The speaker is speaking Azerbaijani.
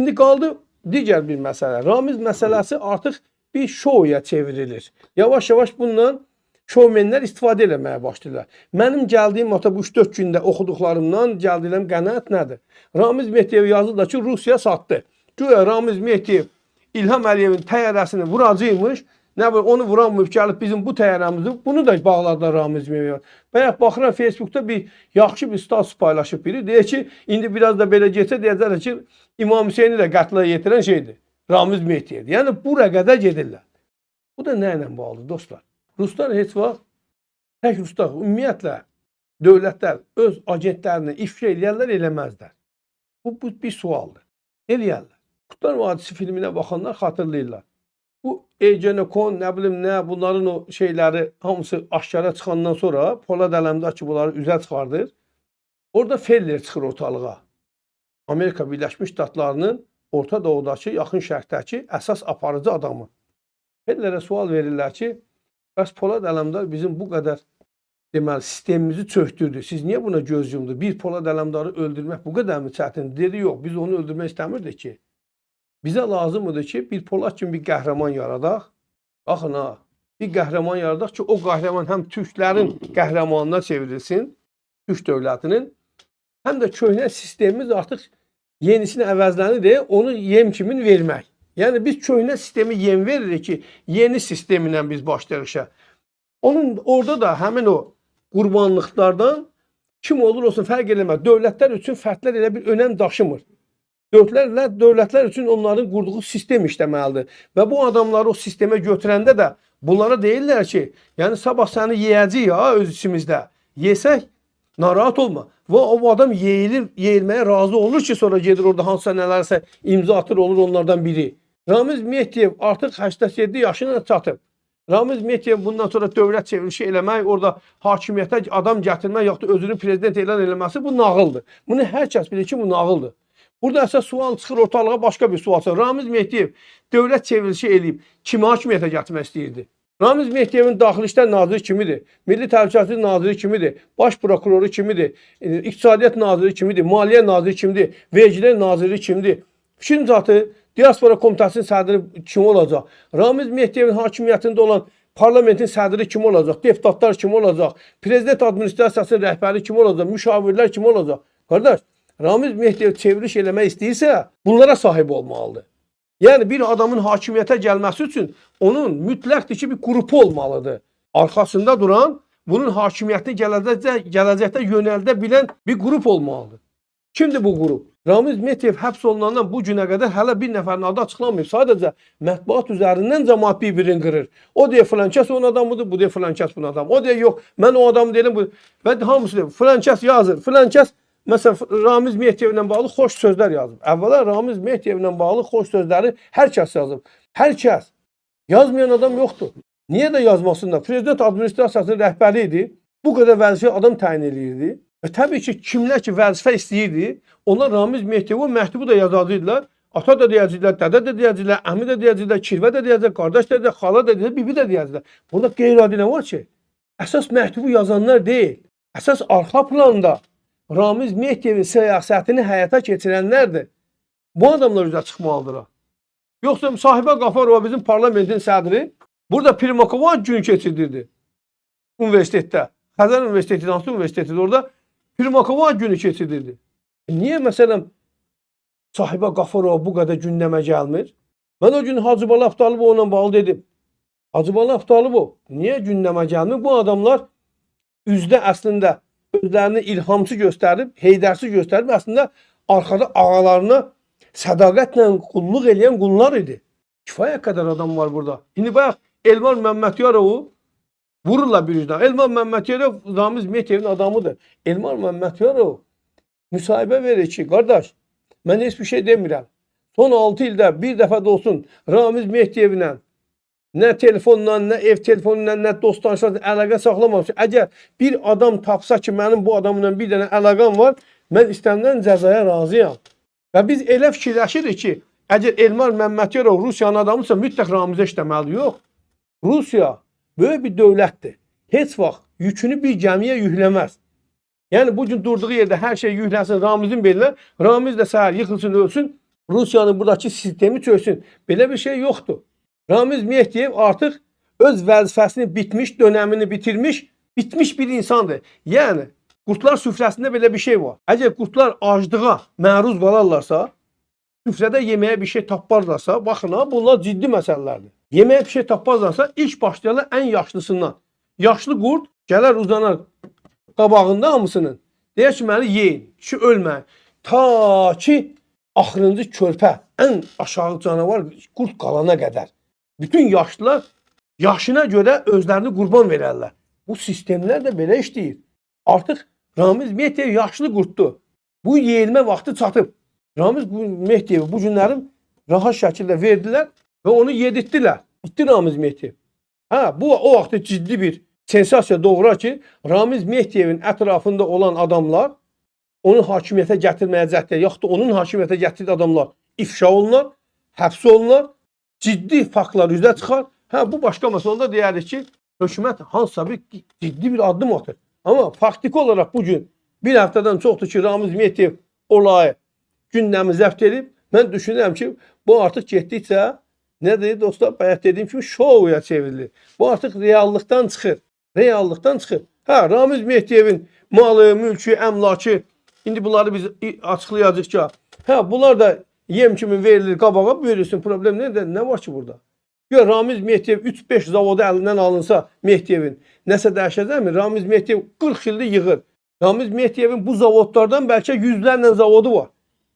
İndi qaldı digər bir məsələ. Ramiz məsələsi artıq bir şouya çevrilir. Yavaş-yavaş bundan şovmenlər istifadə eləməyə başlayırlar. Mənim gəldiyim ata bu 3-4 gündə oxuduqlarımdan gəldiyim qənaət nədir? Ramiz Mehdiyev yazırlar ki, Rusiya satdı. Güya Ramiz Mehdiyev İlham Əliyevin təyyarəsini vuracaqmış. Nə bilim, onu vuranmayıb gəlib bizim bu təyyarəmizi, bunu da bağladılar Ramiz Mehdiyev. Bayaq baxıram Facebookda bir yaxşı bir status paylaşıb biri. Deyir ki, indi biraz da belə getsə deyəcəklər ki, İmam Hüseyni də qətlə yetirən şeydir. Ramiz Mehdiyev. Yəni bu rəqədə gedirlər. Bu da nə ilə bağlıdır dostlar? Ruslar heç vaxt, tək Ruslar, ümumiyyətlə dövlətlər öz agentlərini ifşa eləyərlər, eləməzlər. Bu bir sualdır. Eləyərlər. Kurtlar Vadisi filminə baxanlar xatırlayırlar. Bu Ergenekon, nə bilim nə, bunların o şeyləri hamısı aşkara çıxandan sonra Polad Ələmdar ki, bunları üzə çıxardır. Orada Feller çıxır ortalığa. Amerika Birləşmiş Ştatlarının Orta Doğudakı, Yaxın Şərqdəki əsas aparıcı adamı. Fellerə sual verirlər ki, bəs Polad Ələmdar bizim bu qədər deməli, sistemimizi çöktürdü. Siz niyə buna göz yumdu? Bir Polad Ələmdarı öldürmək bu qədər mi çətin? Dedi, yox, biz onu öldürmək istəmirdik ki. Bizə lazımdır ki, bir Polad kimi bir qəhrəman yaradaq. Baxın ha, bir qəhrəman yaradaq ki, o qəhrəman həm türklərin qəhrəmanına çevrilsin, türk dövlətinin, həm də köhnə sistemimiz artıq yenisini əvəzlənir deyə onu yem kimin vermək. Yəni biz köhnə sistemi yem veririk ki, yeni sistemindən biz başlayırıq işə. Onun orada da həmin o qurbanlıqlardan kim olur olsun fərq eləməz. Dövlətlər üçün fərdlər elə bir önəm daşımır. Dövlətlər üçün onların qurduğu sistem işləməlidir. Və bu adamları o sistemə götürəndə də bunlara deyirlər ki, yəni sabah səni yeyəcəyik ha öz içimizdə. Yesək, narahat olma. Və o adam yeyilməyə razı olur ki, sonra gedir orada hansısa nələrsə imza atır, olur onlardan biri. Ramiz Mehdiyev artıq 87 yaşına çatıb. Ramiz Mehdiyev bundan sonra dövlət çevrilişi eləmək, orada hakimiyyətə adam gətirmək, yaxud da özünü prezident elan eləməsi bu nağıldır. Bunu hər kəs bilir ki, bu nağıldır. Burada əsas sual çıxır ortalığa, başqa bir sual çıxır. Ramiz Mehdiyev dövlət çevrilişi eləyib kimi hakimiyyətə gətirmək istəyirdi? Ramiz Mehdiyevin Daxili İşlər Naziri kimidir? Milli Təhlükəsizlik Naziri kimidir? Baş prokuroru kimidir? İqtisadiyyat Naziri kimidir? Maliyyə Naziri kimidir? Vergilər Naziri kimidir? Fikrin zatı Diaspora Komitəsinin sədri kim olacaq? Ramiz Mehdiyevin hakimiyyətində olan parlamentin sədri kim olacaq? Deputatlar kim olacaq? Prezident administrasiyasının rəhbəri kim olacaq? Müşavirlər kim olacaq? Qardaş, Ramiz Mehdiyev çevriliş eləmək istəyirsə, bunlara sahib olmalıdır. Yəni bir adamın hakimiyyətə gəlməsi üçün onun mütləqdir ki, bir qrupu olmalıdır. Arxasında duran, bunun hakimiyyətini gələcəkdə yönəldə bilən bir qrup olmalıdır. Kimdir bu qrup? Ramiz Mehdiyev həbs olunandan bu günə qədər hələ bir nəfərin adı açıqlanmayıb. Sadəcə mətbuat üzərindən cəmaət bir-birini qırır. O deyir filankəs onun adamıdır, bu deyir filankəs bunun adamı. O deyir yox, mən o adam deyirəm. Və hamısı deyir, filankəs yazır, filankəs. Məsələn, Ramiz Mehdiyevlə bağlı xoş sözlər yazıb. Əvvəla Ramiz Mehdiyevlə bağlı xoş sözləri hər kəs yazıb. Hər kəs. Yazmayan adam yoxdur. Niyə də yazmasınlar? Prezident administrasiyasının rəhbəri idi. Bu qədər vəzifə adam təyin edirdi. Və təbii ki, kimlər ki vəzifə istəyirdi, onlar Ramiz Mehdiyevə məktubu da yazacaqdılar. Ata da deyəcəklər, dədə də deyəcəklər, əmi də deyəcəklər, kirvə də deyəcəklər, qardaş da deyəcəklər, xala da deyəcəklər, bibi də deyəcəklər. Burada qeyri-adi nə var ki? Əsas məktubu yazanlar deyil. Əsas arxa planda Ramiz Mehdiyevin siyasətini həyata keçirənlərdir. Bu adamlar üzə çıxmalıdırlar. Yoxsa Sahibə Qafarova bizim parlamentin sədri burada Primakova gün keçirdirdi. Universitetdə. Xəzər Universiteti, hansı universitetidir orada? Primakova günü keçirdirdi. Niyə məsələn Sahibə Qafarova bu qədər gündəmə gəlmir? Mən o gün Hacı Bala Abdalibov ilə bağlı dedim. Hacı Bala Abdalibov niyə gündəmə gəlmir? Bu adamlar üzdə əslində özlərini ilhamçı göstərib, heydərçi göstərib, əslində arxada ağalarına sədaqətlə qulluq eləyən qullar idi. Kifayət qədər adam var burada. İndi bayaq Elmar Məmmədyarovu vururlar bir yüzdən. Elmar Məmmədярov Ramiz Mehdiyevin adamıdır. Elmar Məmmədярov müsahibə verir ki, qardaş, mən heç bir şey demirəm. Son 6 ildə bir dəfə də olsun Ramiz Mehdiyevlə nə telefonla, nə ev telefonla, nə dost tanışlarla əlaqə saxlamamış. Əgər bir adam tapsa ki, mənim bu adamla bir dənə əlaqəm var, mən istənilən cəzaya razıyam. Və biz elə fikirləşirik ki, əgər Elmar Məmmədярov Rusiyanın adamıdırsa, mütləq Ramizə işləməlidir. Yox. Rusiya böyük bir dövlətdir. Heç vaxt yükünü bir gəmiyə yükləməz. Yəni, bu gün durduğu yerdə hər şey yükləsin Ramizin belinə, Ramiz də səhər yıxılsın, ölsün, Rusiyanın buradakı sistemi çöksün. Belə bir şey yoxdur. Ramiz Mehdiyev artıq öz vəzifəsini bitmiş, dönəmini bitirmiş, bitmiş bir insandır. Yəni qurtlar süfrəsində belə bir şey var. Əgər qurtlar aclığa məruz qalarlarsa, süfrədə yeməyə bir şey taparlarsa, baxın ha, bunlar ciddi məsələlərdir. Yeməyə bir şey taparlarsa, ilk başlayarlar ən yaşlısından. Yaşlı qurd gələr uzanar qabağında hamısının. Deyər ki, məni yeyin, ki ölməyin. Ta ki axırıncı körpə, ən aşağı canavar qurd qalana qədər. Bütün yaşlılar yaşına görə özlərini qurban verərlər. Bu sistemlər də belə işləyir. Artıq Ramiz Mehdiyev yaşlı qurddur. Bu yeyilmə vaxtı çatıb. Ramiz Mehdiyevi bu günlərin rahat şəkildə verdilər və onu yedirtdilər. Bitti Ramiz Mehdiyev. Bu o vaxtda ciddi bir sensasiya doğurar ki, Ramiz Mehdiyevin ətrafında olan adamlar onu hakimiyyətə gətirməyə cəhd edir, yaxud da onun hakimiyyətə gətirdiyi adamlar ifşa olunur, həbs olunur, ciddi faktlar üzə çıxar. Bu başqa məsələdə deyərik ki, hökumət hansısa bir ciddi bir addım atır. Amma faktiki olaraq bugün bir həftədən çoxdur ki, Ramiz Mehdiyev olayı gündəmi zəbt edib. Mən düşünürəm ki, bu artıq getdikcə, nədir dostlar, bayaq dediyim kimi şouya çevrilir. Bu artıq reallıqdan çıxır. Reallıqdan çıxır. Ramiz Mehdiyevin malı, mülkü, əmlakı, indi bunları biz açıqlayacağıq ki, bunlar da yem kimi verilir, qabağa verirsin, problem nədir? Nə var ki burada? Ramiz Mehdiyev 3-5 zavodu əlindən alınsa Mehdiyevin nəsə dəyişəcəkmi? Ramiz Mehdiyev 40 ildir yığır. Ramiz Mehdiyevin bu zavodlardan bəlkə yüzlərlə zavodu var.